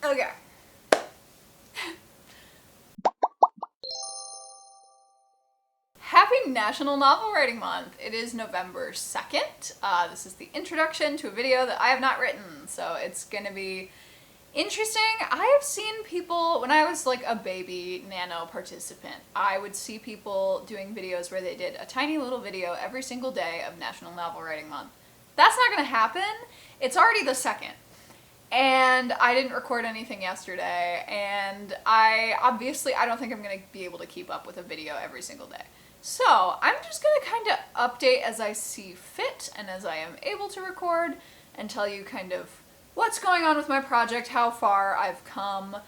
Okay. Happy National Novel Writing Month! It is November 2nd. This is the introduction to a video that I have not written, so it's gonna be interesting. I have seen people, when I was like a baby Nano participant, I would see people doing videos where they did a tiny little video every single day of National Novel Writing Month. That's not gonna happen. It's already the 2nd. And I didn't record anything yesterday, and I don't think I'm gonna be able to keep up with a video every single day. So I'm just gonna kind of update as I see fit and as I am able to record and tell you kind of what's going on with my project, how far I've come.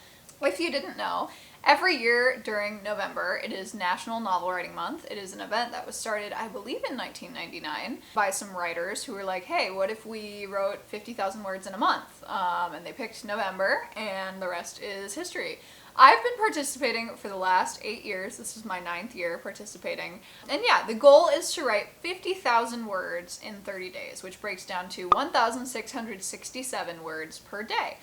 If you didn't know, every year during November, it is National Novel Writing Month. It is an event that was started, I believe, in 1999 by some writers who were like, hey, what if we wrote 50,000 words in a month? And they picked November, and the rest is history. I've been participating for the last 8 years. This is my 9th year participating. And yeah, the goal is to write 50,000 words in 30 days, which breaks down to 1,667 words per day.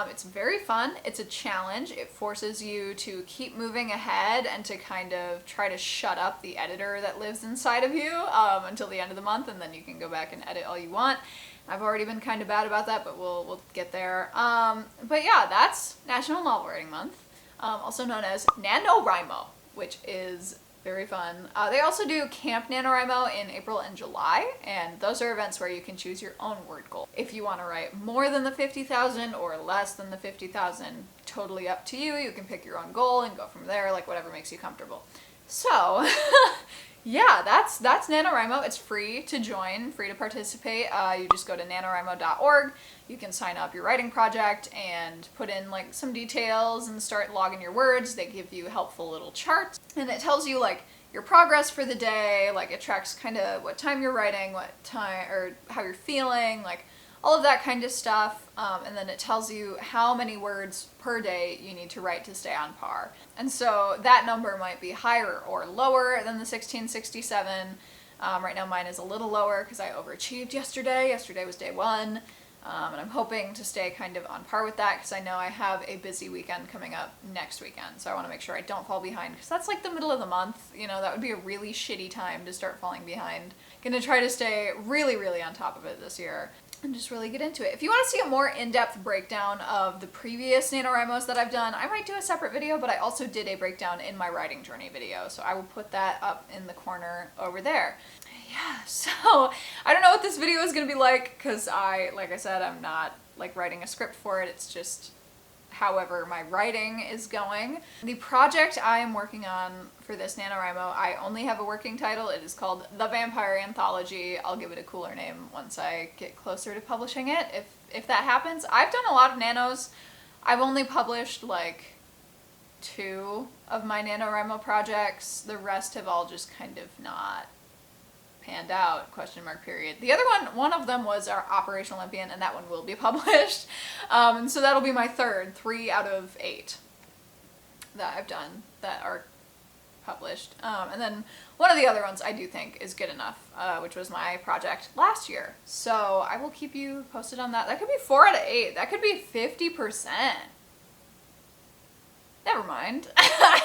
It's very fun. It's a challenge. It forces you to keep moving ahead and to kind of try to shut up the editor that lives inside of you until the end of the month, and then you can go back and edit all you want. I've already been kind of bad about that, but we'll get there. But yeah, that's National Novel Writing Month, also known as NaNoWriMo, which is very fun. They also do Camp NaNoWriMo in April and July, and those are events where you can choose your own word goal. If you want to write more than the 50,000 or less than the 50,000, totally up to you. You can pick your own goal and go from there, like whatever makes you comfortable. So, yeah, that's NaNoWriMo. It's free to join, free to participate. You just go to NaNoWriMo.org. You can sign up your writing project and put in like some details and start logging your words. They give you helpful little charts, and it tells you like your progress for the day. Like it tracks kind of what time you're writing, what time, or how you're feeling, like all of that kind of stuff. And then it tells you how many words per day you need to write to stay on par. And so that number might be higher or lower than the 1667. Right now mine is a little lower because I overachieved yesterday. Yesterday was day 1. And I'm hoping to stay kind of on par with that because I know I have a busy weekend coming up next weekend. So I want to make sure I don't fall behind because that's like the middle of the month. You know, that would be a really shitty time to start falling behind. Gonna try to stay really, really on top of it this year and just really get into it. If you want to see a more in-depth breakdown of the previous NaNoWriMos that I've done, I might do a separate video, but I also did a breakdown in my writing journey video. So I will put that up in the corner over there. Yeah, so I don't know what this video is going to be like because like I said, I'm not like writing a script for it. It's just however my writing is going. The project I am working on for this NaNoWriMo, I only have a working title. It is called The Vampire Anthology. I'll give it a cooler name once I get closer to publishing it, if that happens. I've done a lot of nanos. I've only published like 2 of my NaNoWriMo projects. The rest have all just kind of not panned out, ? The other one of them was our Operation Olympian, and that one will be published. And so that'll be my 3 out of 8 that I've done that are published. And then one of the other ones I do think is good enough, which was my project last year. So I will keep you posted on that. That could be 4 out of 8. That could be 50%. Never mind. I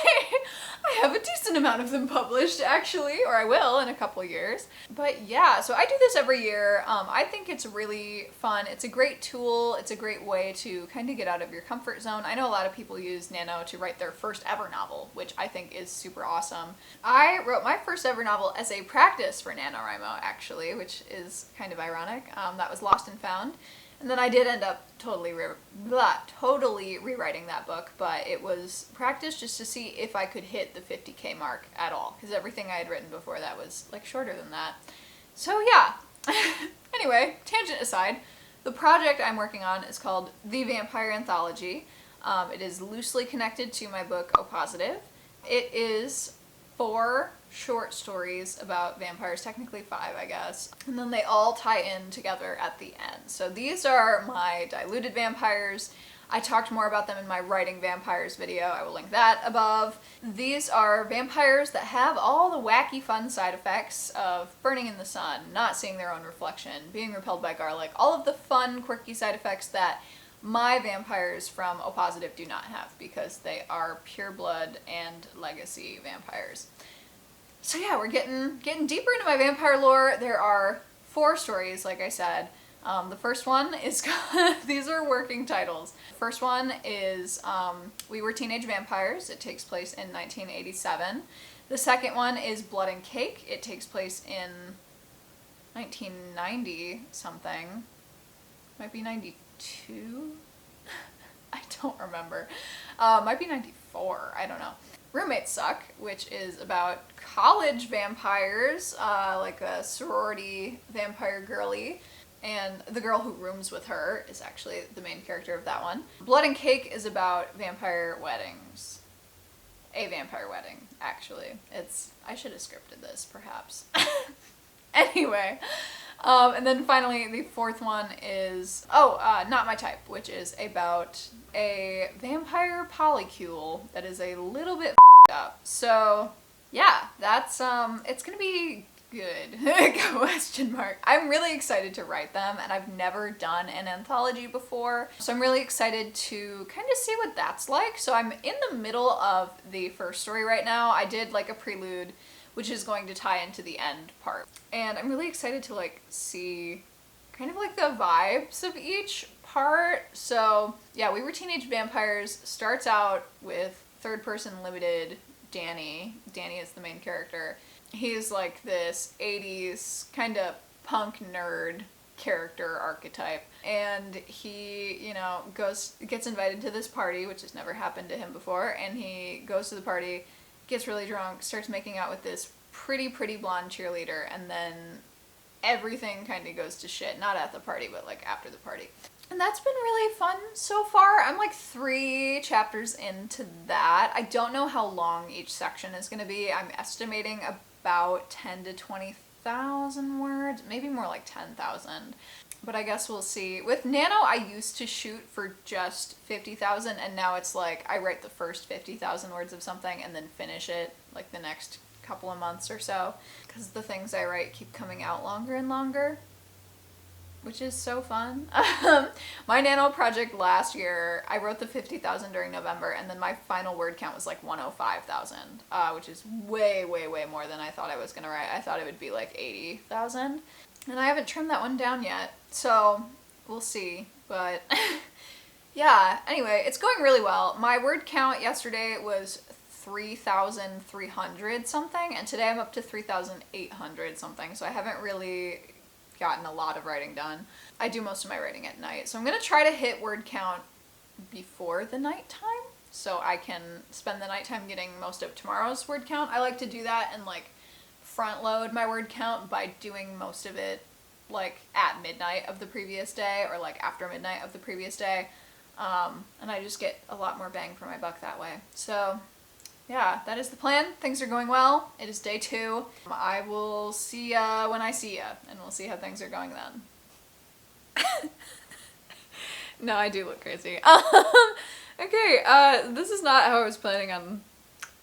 have a decent amount of them published, actually, or I will in a couple years. But yeah, so I do this every year. I think it's really fun. It's a great tool. It's a great way to kind of get out of your comfort zone. I know a lot of people use Nano to write their first ever novel, which I think is super awesome. I wrote my first ever novel as a practice for NaNoWriMo, actually, which is kind of ironic. That was Lost and Found. And then I did end up totally rewriting that book, but it was practice just to see if I could hit the 50K mark at all, because everything I had written before that was like shorter than that. So yeah. Anyway, tangent aside, the project I'm working on is called The Vampire Anthology. It is loosely connected to my book, O Positive. It is 4 short stories about vampires, technically 5, I guess. And then they all tie in together at the end. So these are my diluted vampires. I talked more about them in my Writing Vampires video. I will link that above. These are vampires that have all the wacky fun side effects of burning in the sun, not seeing their own reflection, being repelled by garlic, all of the fun, quirky side effects that my vampires from O Positive do not have, because they are pure blood and legacy vampires. So yeah, we're getting deeper into my vampire lore. There are 4 stories, like I said. The first one is, these are working titles. The first one is We Were Teenage Vampires. It takes place in 1987. The second one is Blood and Cake. It takes place in 1990 something. Might be 92? I don't remember. Might be 94. I don't know. Roommates Suck, which is about college vampires, like a sorority vampire girly, and the girl who rooms with her is actually the main character of that one. Blood and Cake is about vampire weddings. A vampire wedding, actually. I should have scripted this, perhaps. Anyway, and then finally the fourth one is, Not My Type, which is about a vampire polycule that is a little bit up. So yeah, that's it's gonna be good. Question mark. I'm really excited to write them, and I've never done an anthology before, so I'm really excited to kind of see what that's like. So I'm in the middle of the first story right now. I did like a prelude, which is going to tie into the end part, and I'm really excited to like see kind of like the vibes of each part. So yeah, We Were Teenage Vampires starts out with third person limited Danny. Danny is the main character. He's like this 80s kind of punk nerd character archetype, and he, you know, gets invited to this party, which has never happened to him before, and he goes to the party, gets really drunk, starts making out with this pretty blonde cheerleader, and then everything kind of goes to shit. Not at the party, but like after the party. And that's been really fun so far. I'm like 3 chapters into that. I don't know how long each section is going to be. I'm estimating about 10 to 20,000 words, maybe more like 10,000. But I guess we'll see. With Nano, I used to shoot for just 50,000, and now it's like I write the first 50,000 words of something and then finish it like the next couple of months or so, because the things I write keep coming out longer and longer, which is so fun. My Nano project last year, I wrote the 50,000 during November, and then my final word count was like 105,000, which is way more than I thought I was gonna write. I thought it would be like 80,000, and I haven't trimmed that one down yet, so we'll see. But yeah, anyway, it's going really well. My word count yesterday was 3,300 something, and today I'm up to 3,800 something, so I haven't really gotten a lot of writing done. I do most of my writing at night, so I'm gonna try to hit word count before the nighttime, so I can spend the nighttime getting most of tomorrow's word count. I like to do that and like front load my word count by doing most of it like at midnight of the previous day, or like after midnight of the previous day, and I just get a lot more bang for my buck that way. So yeah, that is the plan. Things are going well. It is day 2. I will see ya when I see ya, and we'll see how things are going then. No, I do look crazy. Okay, this is not how I was planning on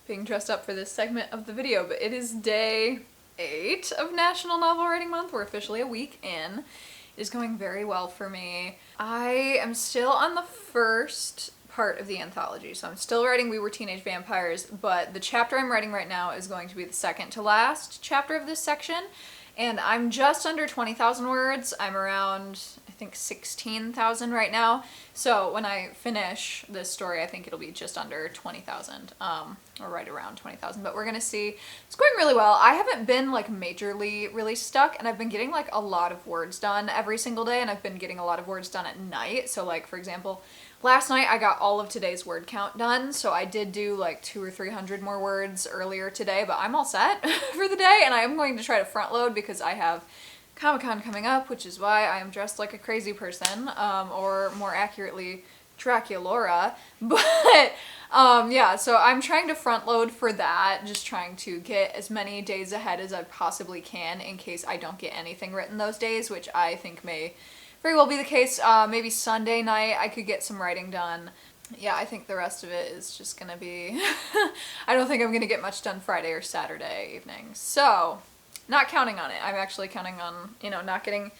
being dressed up for this segment of the video, but it is day 8 of National Novel Writing Month. We're officially a week in. It is going very well for me. I am still on the first part of the anthology, so I'm still writing We Were Teenage Vampires, but the chapter I'm writing right now is going to be the second to last chapter of this section, and I'm just under 20,000 words. I'm around, I think, 16,000 right now, so when I finish this story, I think it'll be just under 20,000, or right around 20,000, but we're gonna see. It's going really well. I haven't been like majorly really stuck, and I've been getting like a lot of words done every single day, and I've been getting a lot of words done at night. So like, for example, last night I got all of today's word count done, so I did do like 200 or 300 more words earlier today, but I'm all set for the day, and I am going to try to front load because I have Comic-Con coming up, which is why I am dressed like a crazy person, or more accurately, Draculaura. But yeah, so I'm trying to front load for that, just trying to get as many days ahead as I possibly can in case I don't get anything written those days, which I think may very well be the case. Maybe Sunday night I could get some writing done. Yeah, I think the rest of it is just gonna be I don't think I'm gonna get much done Friday or Saturday evening, so not counting on it. I'm actually counting on, you know, not getting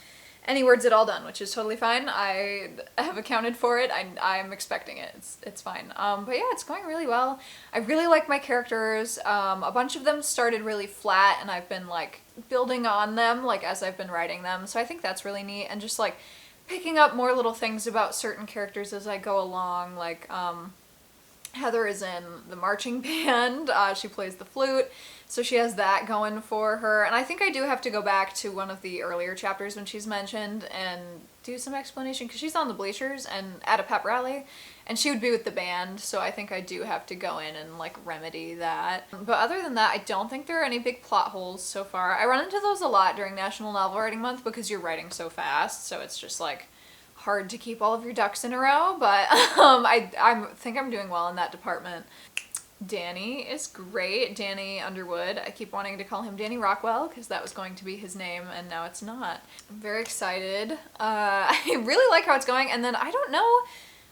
any words at all done, which is totally fine. I have accounted for it. I'm expecting it. It's fine. But yeah, it's going really well. I really like my characters. A bunch of them started really flat, and I've been like building on them like as I've been writing them. So I think that's really neat, and just like picking up more little things about certain characters as I go along. Like Heather is in the marching band. She plays the flute. So she has that going for her. And I think I do have to go back to one of the earlier chapters when she's mentioned and do some explanation, because she's on the bleachers and at a pep rally, and she would be with the band. So I think I do have to go in and like remedy that. But other than that, I don't think there are any big plot holes so far. I run into those a lot during National Novel Writing Month because you're writing so fast. So it's just like hard to keep all of your ducks in a row. But I think I'm doing well in that department. Danny is great. Danny Underwood. I keep wanting to call him Danny Rockwell because that was going to be his name, and now it's not. I'm very excited. I really like how it's going, and then I don't know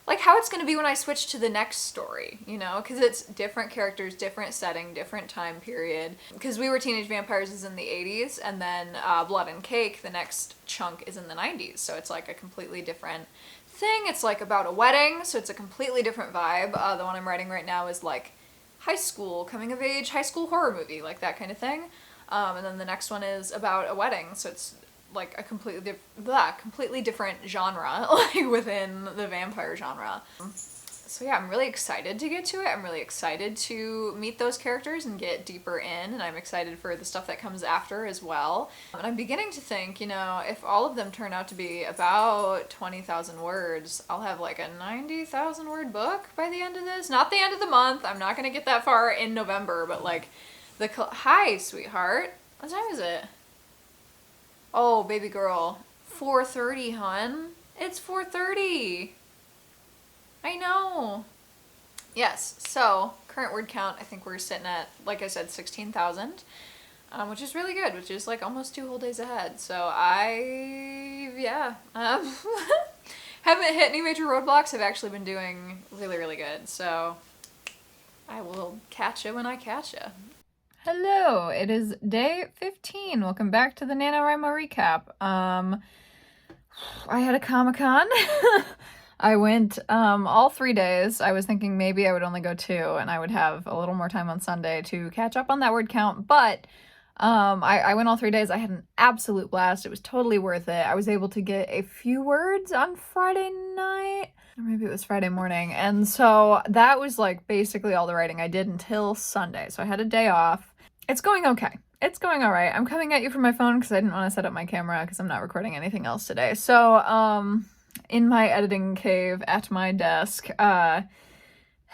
like how it's going to be when I switch to the next story, you know, because it's different characters, different setting, different time period. Because We Were Teenage Vampires is in the 80s, and then Blood and Cake, the next chunk, is in the 90s, so it's like a completely different thing. It's like about a wedding, so it's a completely different vibe. The one I'm writing right now is like high school, coming of age, high school horror movie, like that kind of thing. And then the next one is about a wedding, so it's like a completely different genre, like within the vampire genre. So yeah, I'm really excited to get to it. I'm really excited to meet those characters and get deeper in, and I'm excited for the stuff that comes after as well. And I'm beginning to think, you know, if all of them turn out to be about 20,000 words, I'll have like a 90,000 word book by the end of this. Not the end of the month. I'm not gonna get that far in November, but like hi, sweetheart. What time is it? Oh, baby girl. 4:30, hun. It's 4:30. I know. Yes, so current word count, I think we're sitting at, like I said, 16,000, which is really good, which is like almost 2 whole days ahead. So haven't hit any major roadblocks. I've actually been doing really, really good. So I will catch you when I catch you. Hello, it is day 15. Welcome back to the NaNoWriMo recap. I had a Comic-Con. I went all 3 days. I was thinking maybe I would only go 2 and I would have a little more time on Sunday to catch up on that word count, but I went all 3 days. I had an absolute blast. It was totally worth it. I was able to get a few words on Friday night, or maybe it was Friday morning, and so that was like basically all the writing I did until Sunday. So I had a day off. It's going okay. It's going all right. I'm coming at you from my phone because I didn't want to set up my camera because I'm not recording anything else today. So, in my editing cave at my desk, so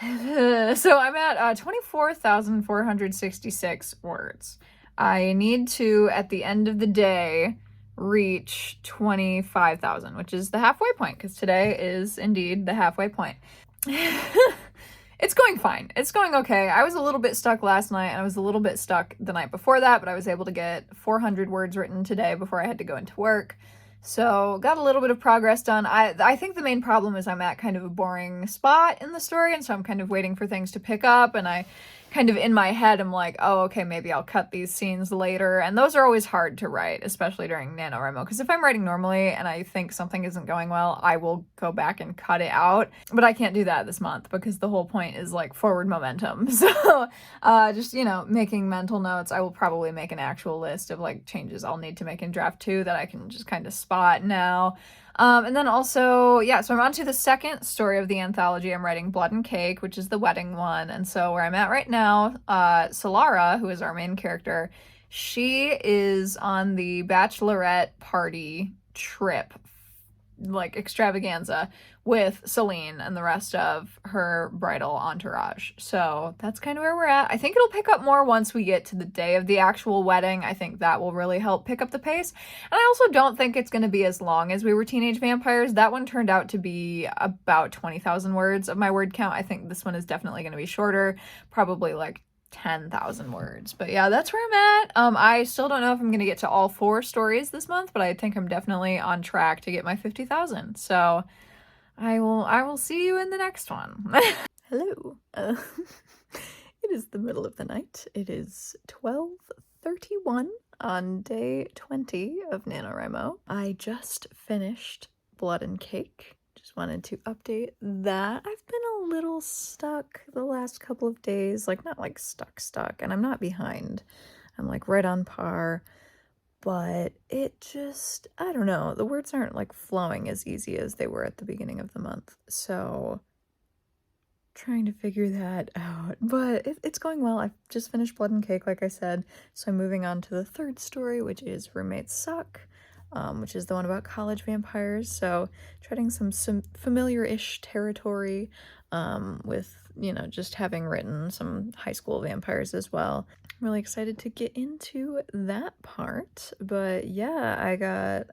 I'm at 24,466 words. I need to, at the end of the day, reach 25,000, which is the halfway point, because today is indeed the halfway point. It's going fine. It's going okay. I was a little bit stuck last night, and I was a little bit stuck the night before that, but I was able to get 400 words written today before I had to go into work. So got a little bit of progress done. I think the main problem is I'm at kind of a boring spot in the story, and so I'm kind of waiting for things to pick up, and I kind of in my head I'm like, oh, okay, maybe I'll cut these scenes later, and those are always hard to write, especially during NaNoWriMo, because if I'm writing normally and I think something isn't going well, I will go back and cut it out, but I can't do that this month because the whole point is like forward momentum. So just, you know, making mental notes. I will probably make an actual list of like changes I'll need to make in draft 2 that I can just kind of spot now. And then also, yeah, so I'm on to the second story of the anthology. I'm writing Blood and Cake, which is the wedding one. And so where I'm at right now, Solara, who is our main character, she is on the bachelorette party trip, like extravaganza, with Celine and the rest of her bridal entourage. So that's kind of where we're at. I think it'll pick up more once we get to the day of the actual wedding. I think that will really help pick up the pace. And I also don't think it's going to be as long as We Were Teenage Vampires. That one turned out to be about 20,000 words of my word count. I think this one is definitely going to be shorter, probably like 10,000 words. But yeah, that's where I'm at. I still don't know if I'm going to get to all 4 stories this month, but I think I'm definitely on track to get my 50,000. So I will see you in the next one. Hello. It is the middle of the night. It is 12:31. on day 20 of NaNoWriMo. I just finished Blood and Cake. Just wanted to update that. I've been a little stuck the last couple of days, like not like stuck, and I'm not behind. I'm like right on par, but it just, I don't know, the words aren't like flowing as easy as they were at the beginning of the month. So trying to figure that out, but it's going well. I've just finished Blood and Cake, like I said, so I'm moving on to the third story, which is Roommates Suck, which is the one about college vampires, so treading some familiar-ish territory, with, you know, just having written some high school vampires as well. I'm really excited to get into that part, but yeah, I got,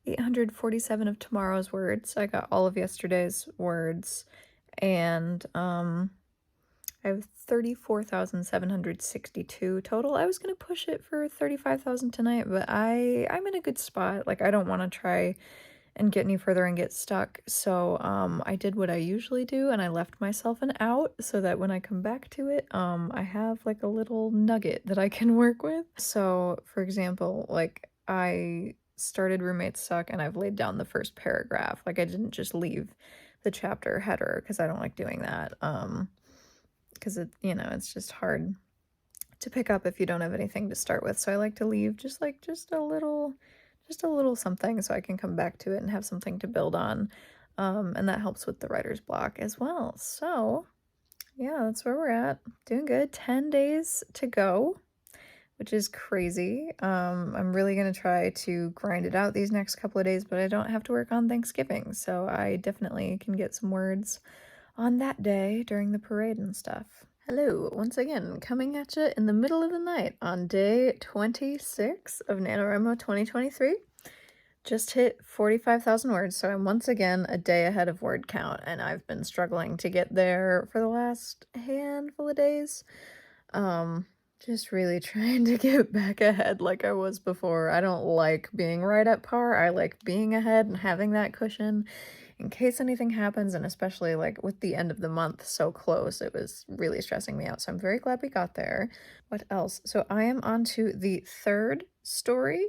847 of tomorrow's words. I got all of yesterday's words, and I have 34,762 total. I was gonna push it for 35,000 tonight, but I'm in a good spot. Like, I don't want to try and get any further and get stuck. So I did what I usually do, and I left myself an out so that when I come back to it, I have like a little nugget that I can work with. So for example, like I started Roommates Suck and I've laid down the first paragraph. Like I didn't just leave the chapter header because I don't like doing that. Because it, you know, it's just hard to pick up if you don't have anything to start with. So I like to leave just a little something so I can come back to it and have something to build on. And that helps with the writer's block as well. So yeah, that's where we're at. Doing good. 10 days to go, which is crazy. I'm really gonna try to grind it out these next couple of days, but I don't have to work on Thanksgiving, so I definitely can get some words on that day during the parade and stuff. Hello, once again, coming at you in the middle of the night on day 26 of NaNoWriMo 2023. Just hit 45,000 words, so I'm once again a day ahead of word count, and I've been struggling to get there for the last handful of days. Just really trying to get back ahead like I was before. I don't like being right at par. I like being ahead and having that cushion in case anything happens, and especially like with the end of the month so close, it was really stressing me out. So I'm very glad we got there. What else? So I am on to the third story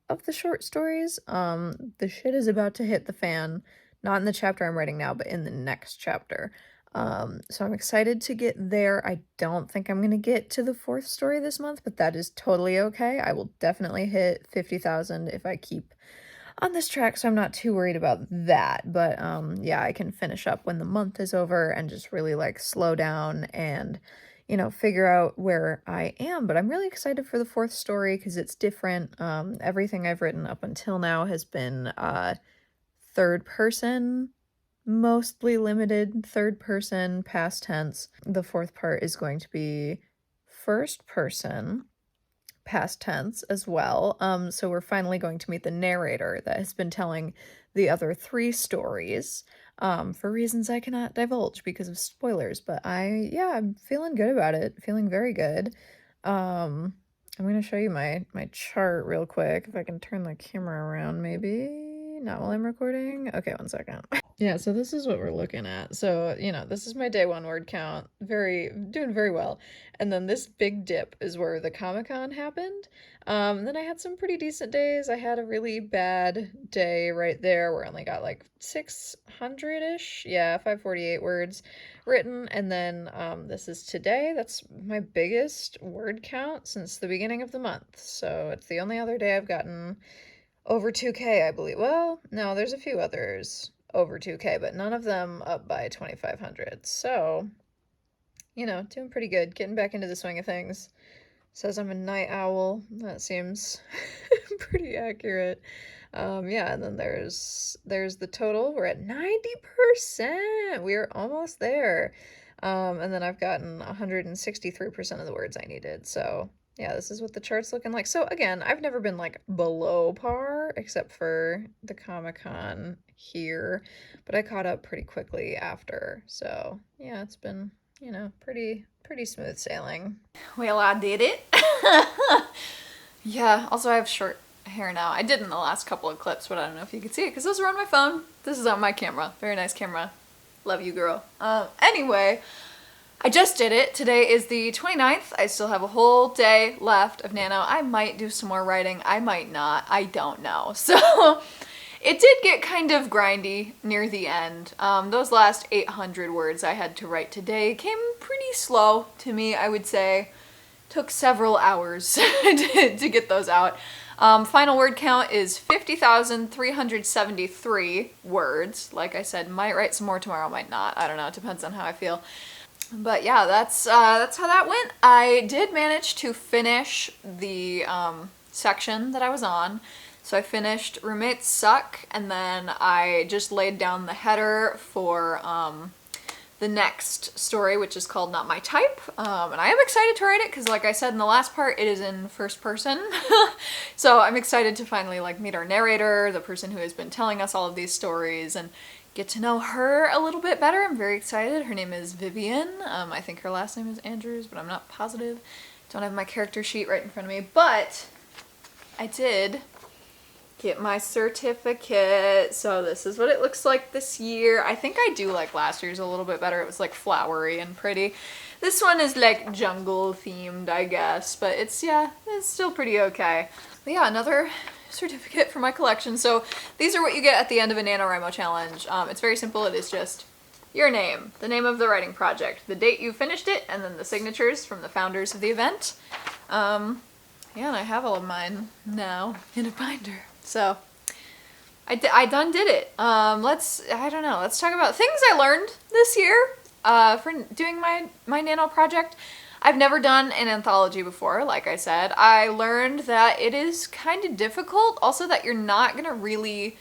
of the short stories. The shit is about to hit the fan, not in the chapter I'm writing now, but in the next chapter. So I'm excited to get there. I don't think I'm gonna get to the fourth story this month, but that is totally okay. I will definitely hit 50,000 if I keep on this track, so I'm not too worried about that. But yeah, I can finish up when the month is over and just really like slow down and, you know, figure out where I am. But I'm really excited for the fourth story because it's different. Everything I've written up until now has been third person, mostly limited third person, past tense. The fourth part is going to be first person, past tense as well. So we're finally going to meet the narrator that has been telling the other three stories, for reasons I cannot divulge because of spoilers. But yeah, I'm feeling good about it. Feeling very good. I'm gonna show you my chart real quick if I can turn the camera around, maybe. Not while I'm recording. Okay, one second. Yeah, so this is what we're looking at. So, you know, this is my day one word count. Doing very well. And then this big dip is where the Comic-Con happened. Then I had some pretty decent days. I had a really bad day right there where I only got like 600-ish. Yeah, 548 words written. And then this is today. That's my biggest word count since the beginning of the month. So it's the only other day I've gotten over 2K, I believe. Well, no, there's a few others over 2K, but none of them up by 2,500. So, you know, doing pretty good. Getting back into the swing of things. Says I'm a night owl. That seems pretty accurate. Yeah, and then there's the total. We're at 90%. We're almost there. And then I've gotten 163% of the words I needed. So yeah, this is what the chart's looking like. So again, I've never been like below par except for the Comic-Con here, but I caught up pretty quickly after. So yeah, it's been, you know, pretty smooth sailing. Well, I did it. Yeah, also I have short hair now. I did in the last couple of clips, but I don't know if you can see it because those are on my phone. This is on my camera. Very nice camera. Love you, girl. Anyway, I just did it. Today is the 29th. I still have a whole day left of Nano. I might do some more writing. I might not. I don't know. So it did get kind of grindy near the end. Those last 800 words I had to write today came pretty slow to me, I would say. Took several hours to get those out. Final word count is 50,373 words. Like I said, might write some more tomorrow, might not. I don't know. It depends on how I feel. But yeah, that's how that went. I did manage to finish the section that I was on. So I finished Roommates Suck, and then I just laid down the header for the next story, which is called Not My Type. And I am excited to write it because, like I said in the last part, it is in first person. So I'm excited to finally like meet our narrator, the person who has been telling us all of these stories, and get to know her a little bit better. I'm very excited. Her name is Vivian. I think her last name is Andrews, but I'm not positive. Don't have my character sheet right in front of me, but I did get my certificate. So this is what it looks like this year. I think I do like last year's a little bit better. It was like flowery and pretty. This one is like jungle themed, I guess, but it's, yeah, it's still pretty okay. But yeah, another certificate for my collection. So these are what you get at the end of a NaNoWriMo challenge. It's very simple. It is just your name, the name of the writing project, the date you finished it, and then the signatures from the founders of the event. Yeah, and I have all of mine now in a binder. So I done did it. I don't know, let's talk about things I learned this year for doing my Nano project. I've never done an anthology before, like I said. I learned that it is kind of difficult, also that you're not gonna really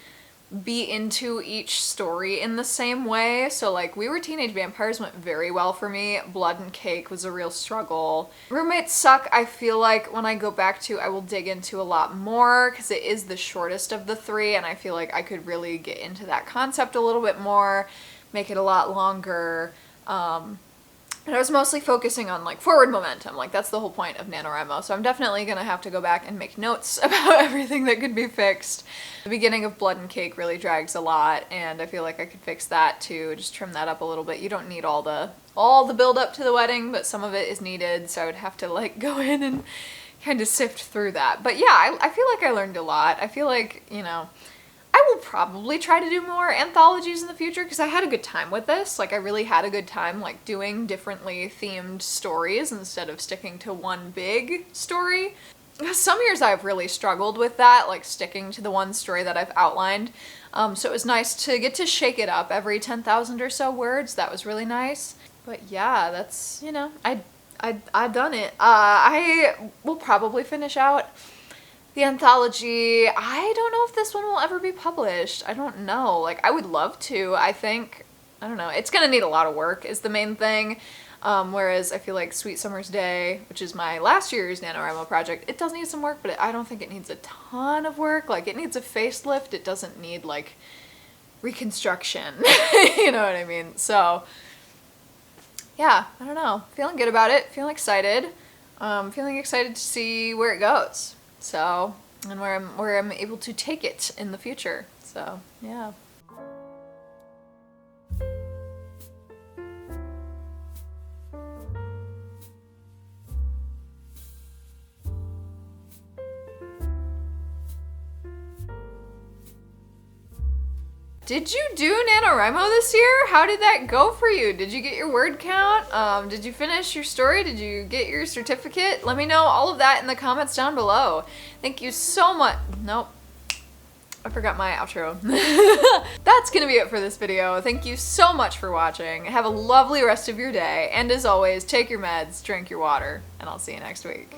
be into each story in the same way. So like We Were Teenage Vampires went very well for me. Blood and Cake was a real struggle. Roommates Suck, I feel like when I go back to, I will dig into a lot more because it is the shortest of the three, and I feel like I could really get into that concept a little bit more, make it a lot longer. And I was mostly focusing on like forward momentum, like that's the whole point of NaNoWriMo. So I'm definitely gonna have to go back and make notes about everything that could be fixed. The beginning of Blood and Cake really drags a lot, and I feel like I could fix that too, just trim that up a little bit. You don't need all the build up to the wedding, but some of it is needed, so I would have to like go in and kind of sift through that. But yeah, I feel like I learned a lot. I feel like, you know, I will probably try to do more anthologies in the future because I had a good time with this. Like I really had a good time like doing differently themed stories instead of sticking to one big story. Some years I've really struggled with that, like sticking to the one story that I've outlined. So it was nice to get to shake it up every 10,000 or so words. That was really nice. But yeah, that's, you know, I done it. I will probably finish out the anthology. I don't know if this one will ever be published. I don't know. Like, I would love to. I think, I don't know. It's gonna need a lot of work is the main thing. Whereas I feel like Sweet Summer's Day, which is my last year's NaNoWriMo project, it does need some work, but I don't think it needs a ton of work. Like, it needs a facelift. It doesn't need, like, reconstruction. You know what I mean? So, yeah, I don't know. Feeling good about it. Feeling excited. Feeling excited to see where it goes. So, and where I'm able to take it in the future. So, yeah. Did you do NaNoWriMo this year? How did that go for you? Did you get your word count? Did you finish your story? Did you get your certificate? Let me know all of that in the comments down below. Thank you so much. Nope. I forgot my outro. That's gonna be it for this video. Thank you so much for watching. Have a lovely rest of your day. And as always, take your meds, drink your water, and I'll see you next week.